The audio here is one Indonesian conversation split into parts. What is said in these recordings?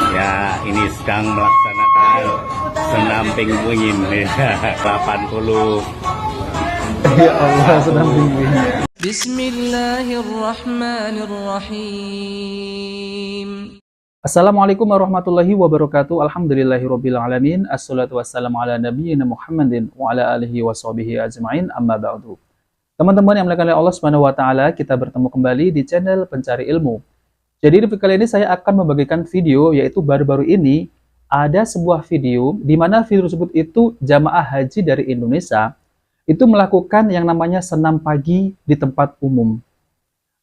Ya, ini sedang melaksanakan senam pinguin ya, 80. Ya Allah, senam pinguin. Bismillahirrahmanirrahim. Assalamualaikum warahmatullahi wabarakatuh. Alhamdulillahirabbil alamin. Assalatu wassalamu ala nabiyyina Muhammadin wa ala alihi washabihi ajmain. Amma ba'du. Teman-teman yang dimuliakan oleh Allah Subhanahu wa taala, kita bertemu kembali di channel Pencari Ilmu. Jadi di video kali ini saya akan membagikan video, yaitu baru-baru ini ada sebuah video di mana video tersebut itu jamaah haji dari Indonesia itu melakukan yang namanya senam pagi di tempat umum.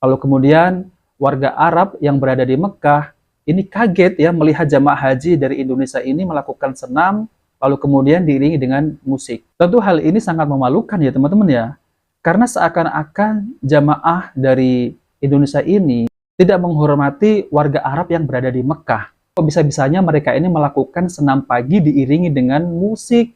Lalu kemudian warga Arab yang berada di Mekah ini kaget ya melihat jamaah haji dari Indonesia ini melakukan senam, lalu kemudian diiringi dengan musik. Tentu hal ini sangat memalukan ya teman-teman ya, karena seakan-akan jamaah dari Indonesia ini tidak menghormati warga Arab yang berada di Mekah. Kok bisa-bisanya mereka ini melakukan senam pagi diiringi dengan musik,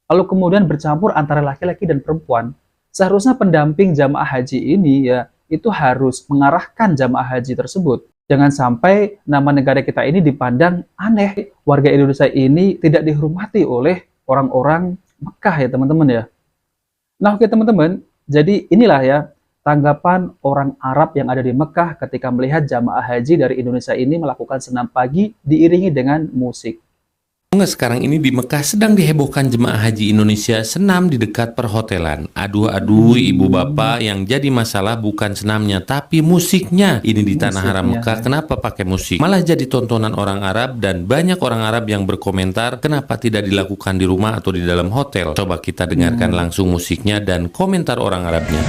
lalu kemudian bercampur antara laki-laki dan perempuan. Seharusnya pendamping jamaah haji ini ya itu harus mengarahkan jamaah haji tersebut. Jangan sampai nama negara kita ini dipandang aneh. Warga Indonesia ini tidak dihormati oleh orang-orang Mekah ya teman-teman ya. Nah oke teman-teman, jadi inilah ya tanggapan orang Arab yang ada di Mekah ketika melihat jamaah haji dari Indonesia ini melakukan senam pagi diiringi dengan musik. Sekarang ini di Mekah sedang dihebohkan jemaah haji Indonesia senam di dekat perhotelan. Aduh ibu bapak, yang jadi masalah bukan senamnya tapi musiknya. Ini di tanah haram Mekah, kenapa pakai musik? Malah jadi tontonan orang Arab, dan banyak orang Arab yang berkomentar kenapa tidak dilakukan di rumah atau di dalam hotel. Coba kita dengarkan langsung musiknya dan komentar orang Arabnya.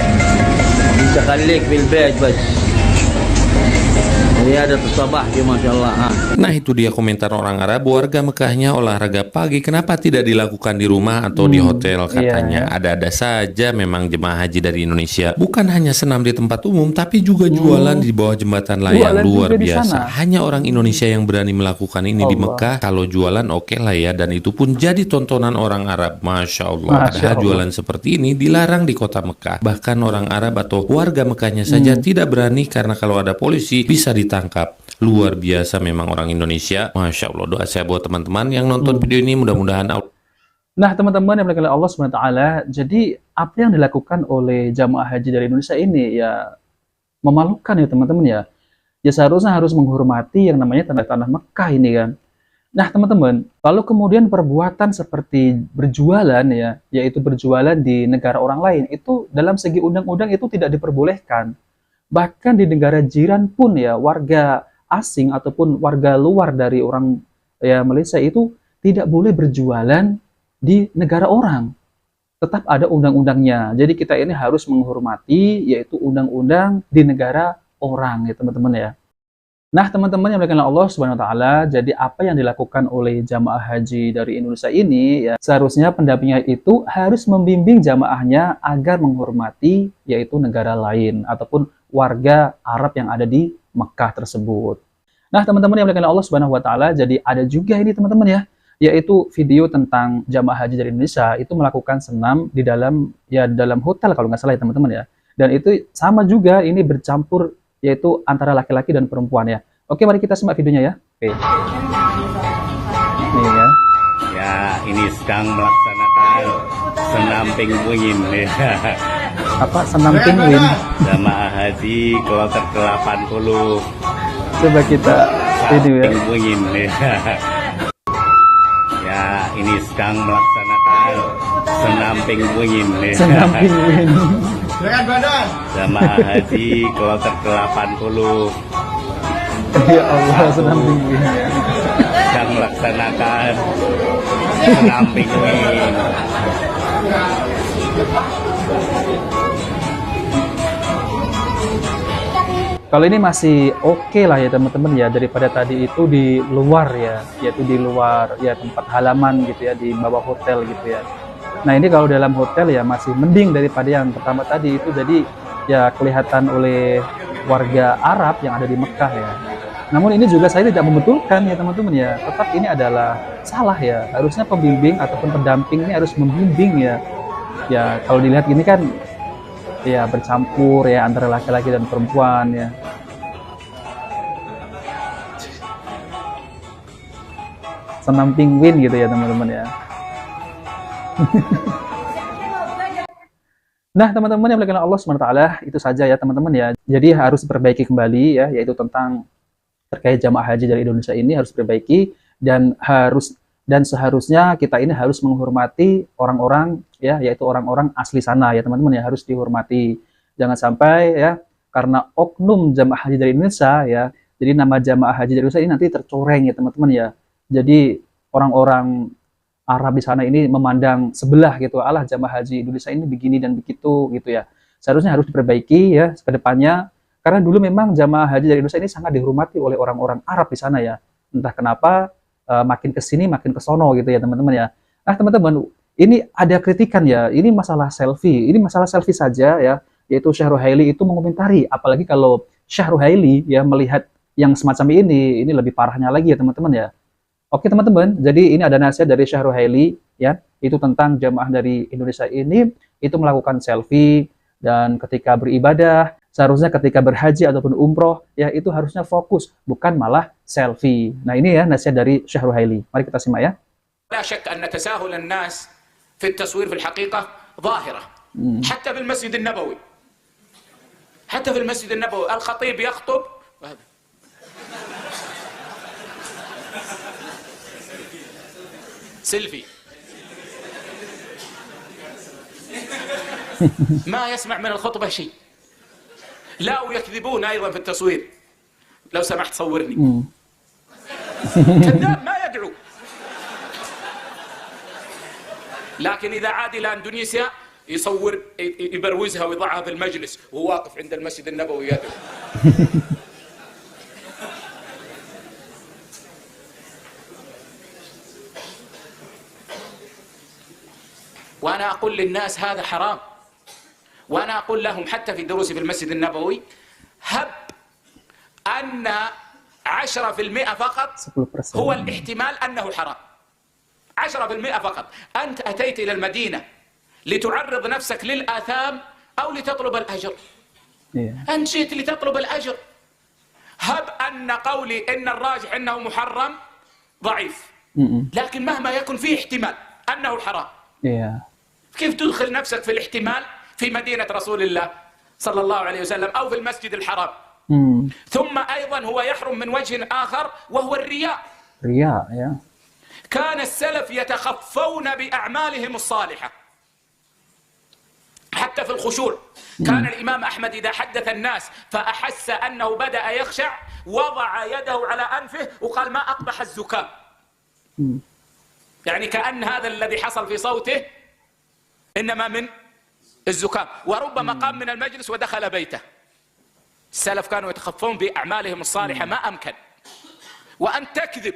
Nah itu dia komentar orang Arab, warga Mekahnya olahraga pagi kenapa tidak dilakukan di rumah atau di hotel katanya. Ada-ada saja memang jemaah haji dari Indonesia. Bukan hanya senam di tempat umum tapi juga jualan di bawah jembatan layang. Luar biasa. Hanya orang Indonesia yang berani melakukan ini di Mekah. Kalau jualan oke lah ya, dan itu pun jadi tontonan orang Arab. Masya Allah. Padahal jualan seperti ini dilarang di kota Mekah. Bahkan orang Arab atau warga Mekahnya saja tidak berani, karena kalau ada polisi bisa ditangkap. Luar biasa memang orang Indonesia. Masya Allah. Doa saya buat teman-teman yang nonton video ini, mudah-mudahan. Nah teman-teman yang dimuliakan oleh Allah SWT, jadi apa yang dilakukan oleh jamaah haji dari Indonesia ini ya memalukan ya teman-teman ya. Ya seharusnya harus menghormati yang namanya tanah Mekah ini kan. Nah teman-teman, lalu kemudian perbuatan seperti berjualan ya, yaitu berjualan di negara orang lain, itu dalam segi undang-undang itu tidak diperbolehkan. Bahkan di negara jiran pun ya, warga asing ataupun warga luar dari orang ya Malaysia itu tidak boleh berjualan di negara orang. Tetap ada undang-undangnya. Jadi kita ini harus menghormati yaitu undang-undang di negara orang ya teman-teman ya. Nah teman-teman yang dimuliakan Allah Subhanahu wa taala, jadi apa yang dilakukan oleh jamaah haji dari Indonesia ini ya seharusnya pendampingnya itu harus membimbing jamaahnya agar menghormati yaitu negara lain ataupun warga Arab yang ada di Mekah tersebut. Nah teman-teman yang dimuliakan Allah Subhanahu wa taala, jadi ada juga ini teman-teman ya, yaitu video tentang jamaah haji dari Indonesia itu melakukan senam di dalam hotel kalau nggak salah ya teman-teman ya. Dan itu sama juga ini bercampur yaitu antara laki-laki dan perempuan ya. Oke, mari kita simak videonya ya. Oke. Ini ya. Ya, ini sedang melaksanakan senam pinguin ya. Apa senam pinguin? Jamaah haji kloter 80. Coba kita video ya. Pinguin ya. Ya, ini sedang melaksanakan senam pinguin ya. Senam pinguin. Jamaah haji kloter 80. Ya Allah, senam pinguin. Sedang melaksanakan senam pinguin. Kalau ini masih oke lah ya teman-teman ya, daripada tadi itu di luar ya, yaitu di luar ya tempat halaman gitu ya, di bawah hotel gitu ya. Nah ini kalau dalam hotel ya masih mending daripada yang pertama tadi itu, jadi ya kelihatan oleh warga Arab yang ada di Mekah ya. Namun ini juga saya tidak membetulkan ya teman-teman ya, tetap ini adalah salah ya. Harusnya pembimbing ataupun pendamping ini harus membimbing ya. Ya kalau dilihat gini kan ya bercampur ya antara laki-laki dan perempuan ya. senam penguin gitu ya teman-teman ya. Nah teman-teman yang dimuliakan Allah SWT, itu saja ya teman-teman ya. Jadi harus diperbaiki kembali ya, yaitu tentang terkait jamaah haji dari Indonesia ini harus diperbaiki, dan seharusnya kita ini harus menghormati orang-orang ya, yaitu orang-orang asli sana ya teman-teman ya, harus dihormati. Jangan sampai ya karena oknum jamaah haji dari Indonesia ya, jadi nama jamaah haji dari Indonesia ini nanti tercoreng ya teman-teman ya. Jadi orang-orang Arab di sana ini memandang sebelah gitu, alah jamaah haji Indonesia ini begini dan begitu gitu ya. Seharusnya harus diperbaiki ya ke depannya, karena dulu memang jamaah haji dari Indonesia ini sangat dihormati oleh orang-orang Arab di sana ya. Entah kenapa makin ke sini makin ke sono gitu ya teman-teman ya. Nah teman-teman, ini ada kritikan ya, ini masalah selfie saja ya, yaitu Syekh Ruhaili itu mengomentari, apalagi kalau Syekh Ruhaili ya melihat yang semacam ini lebih parahnya lagi ya teman-teman ya. Oke teman-teman, jadi ini ada nasihat dari Syekh Ruhaili ya, itu tentang jamaah dari Indonesia ini itu melakukan selfie, dan ketika beribadah, seharusnya ketika berhaji ataupun umroh ya itu harusnya fokus, bukan malah selfie. Nah ini ya nasihat dari Syekh Ruhaili. Mari kita simak ya. لا شك أن تساهل الناس في التصوير في الحقيقة ظاهرة حتى في المسجد النبوي، الخطيب يخطب سيلفي ما يسمع من الخطبة شيء. لا ويكذبون أيضا في التصوير، لو سمحت صورني. كذاب ما يدعو. لكن إذا عاد إلى أندونيسيا يصور يبروزها ويضعها في المجلس وهو واقف عند المسجد النبوي يدعو. وأنا أقول للناس هذا حرام، وأنا أقول لهم حتى في دروسي في المسجد النبوي هب أن 10% فقط هو الاحتمال أنه حرام، 10% فقط. أنت أتيت إلى المدينة لتعرض نفسك للآثام أو لتطلب الأجر. أنت جئت لتطلب الأجر. هب أن قولي إن الراجح أنه محرم ضعيف، لكن مهما يكن فيه احتمال أنه حرام. كيف تدخل نفسك في الاحتمال في مدينة رسول الله صلى الله عليه وسلم أو في المسجد الحرام؟ ثم أيضا هو يحرم من وجه آخر وهو الرياء. كان السلف يتخفون بأعمالهم الصالحة حتى في الخشوع. كان الإمام أحمد إذا حدث الناس فأحس أنه بدأ يخشع وضع يده على أنفه وقال ما أقبح الزكام، يعني كأن هذا الذي حصل في صوته إنما من الزكام، وربما قام من المجلس ودخل بيته. السلف كانوا يتخفون بأعمالهم الصالحة ما أمكن. وأن تكذب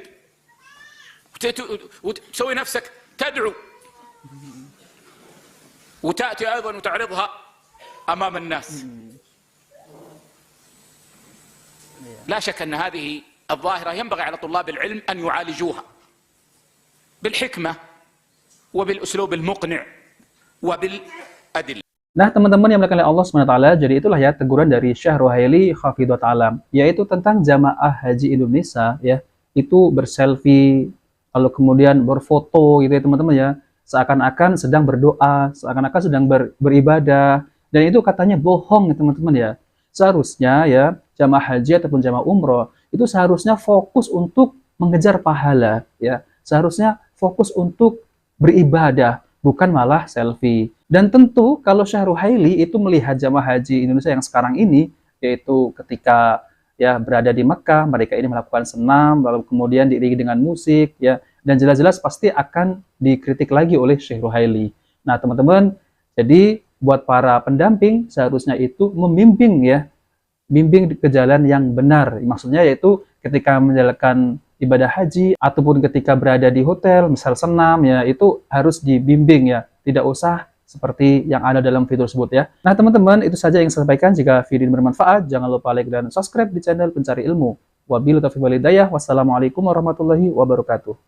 وتسوي نفسك تدعو وتأتي أيضا وتعرضها أمام الناس. لا شك أن هذه الظاهرة ينبغي على طلاب العلم أن يعالجوها بالحكمة وبالأسلوب المقنع وبالأدلة. Nah teman-teman yang dimuliakan oleh Allah SWT, jadi itulah ya teguran dari Syekh Ruhaili Hafidhahut Alam, yaitu tentang jamaah haji Indonesia ya, itu berselfie, lalu kemudian berfoto gitu ya teman-teman ya, seakan-akan sedang berdoa, seakan-akan sedang beribadah, dan itu katanya bohong ya teman-teman ya. Seharusnya ya jamaah haji ataupun jamaah umroh itu seharusnya fokus untuk mengejar pahala ya, seharusnya fokus untuk beribadah, bukan malah selfie. Dan tentu kalau Syekh Ruhaili itu melihat jamaah haji Indonesia yang sekarang ini, yaitu ketika ya berada di Mekah, mereka ini melakukan senam, lalu kemudian diiringi dengan musik ya, dan jelas-jelas pasti akan dikritik lagi oleh Syekh Ruhaili. Nah teman-teman, jadi buat para pendamping seharusnya itu membimbing ya, bimbing ke jalan yang benar. Maksudnya yaitu ketika menjalankan ibadah haji ataupun ketika berada di hotel, misal senam ya, itu harus dibimbing ya, tidak usah seperti yang ada dalam video tersebut ya. Nah teman-teman, itu saja yang saya sampaikan. Jika video ini bermanfaat, jangan lupa like dan subscribe di channel Pencari Ilmu. Wabillahi taufiq wal hidayah. Wassalamualaikum warahmatullahi wabarakatuh.